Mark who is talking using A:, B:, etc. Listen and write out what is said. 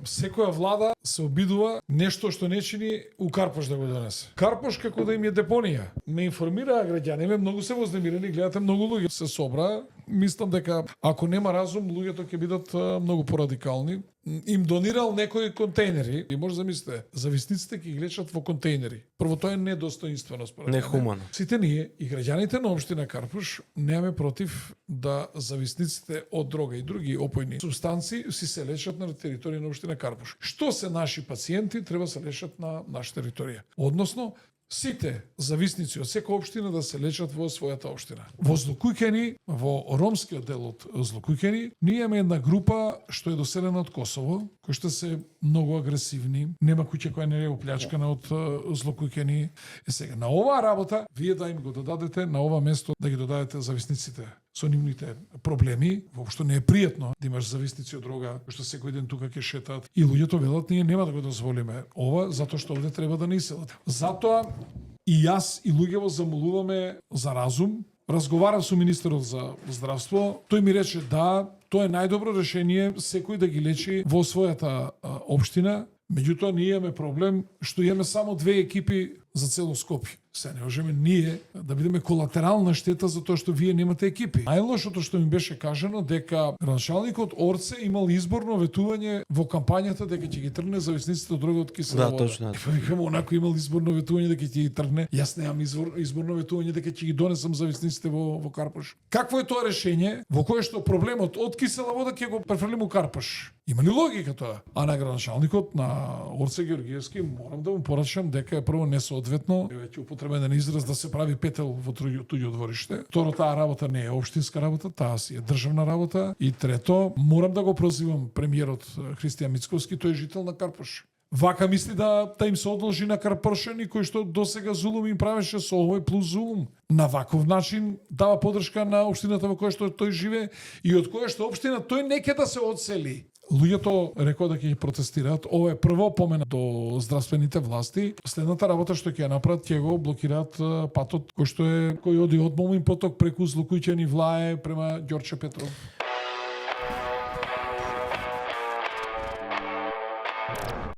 A: Секоја влада се обидува нешто што не чини у Карпош да го донесе. Карпош како да им е депонија. Ме информираа граѓаните, многу се вознемирени, гледате многу луѓе се собра. Мислам дека ако нема разум, луѓето ќе бидат многу порадикални. Им донирал некои контейнери и може да замислите, зависниците ќе ги лечат во контейнери. Прво тоа е недостоинствено според мене.
B: Нехумано.
A: Сите ние и граѓаните на општина Карпуш немаме против да зависниците од дрога и други опојни субстанции си се лечат на територија на општина Карпуш. Што се наши пациенти треба се лечат на наша територија. Односно сите зависници од секоја општина да се лечат во својата општина. Во Злокуќани, во ромскиот дел од Злокуќани, ние имаме една група што е доселена од Косово, кои што се многу агресивни. Нема куќа која не е оплячкана од Злокуќани. Сега на оваа работа вие да им го додадете на ова место да ги додадете зависниците со нивните проблеми, воопшто не е пријатно да имаш зависници од дрога, што секој ден тука ќе шетаат и луѓето велат ние нема да го дозволиме ова затоа што овде треба да не иселат. Затоа и јас и луѓе во замолуваме за разум. Разговарав со министерот за здравство, тој ми рече да, тоа е најдобро решение секој да ги лечи во својата општина. Меѓутоа ние имаме проблем што имаме само 2 екипи за цело Скопје. Се не можеме ние да бидеме колатерална штета за тоа што вие немате екипи. Најлошото што ми беше кажано дека градоначалникот Орце имал изборно ветување во кампањата дека ќе ги тргне зависниците од дрога од кисела вода.
B: Да, точно.
A: Викам, онако имал изборно ветување дека ќе ги тргне. Јас немам изборно ветување дека ќе ги донесам зависниците во Карпош. Какво е тоа решение во кое што проблемот од кисела вода ќе го префрлим у Карпош? Има ли логика тоа? А на градоначалникот на Орце Георгиевски морам да му порачам дека е прво несоодветно, веќе употребен израз да се прави петел во туѓо двориште. Второ, таа работа не е општинска работа, таа си е државна работа. И трето, морам да го прозивам премиерот Христијан Мицковски, тој е жител на Карпош. Вака мисли да им се одолжи на Карпошани кој што досега зулум им правеше со овој плюс зулум. На ваков начин дава подршка на општината во која што тој живее и од која што општина тој не ќе да се одсели. Луѓето рекоа дека ќе протестираат. Ова е прво опомена до здравствените власти. Следната работа што ќе ја направат, ќе го блокираат патот кој оди од Момин поток преку Злокуќани Влае према Ѓорче Петров.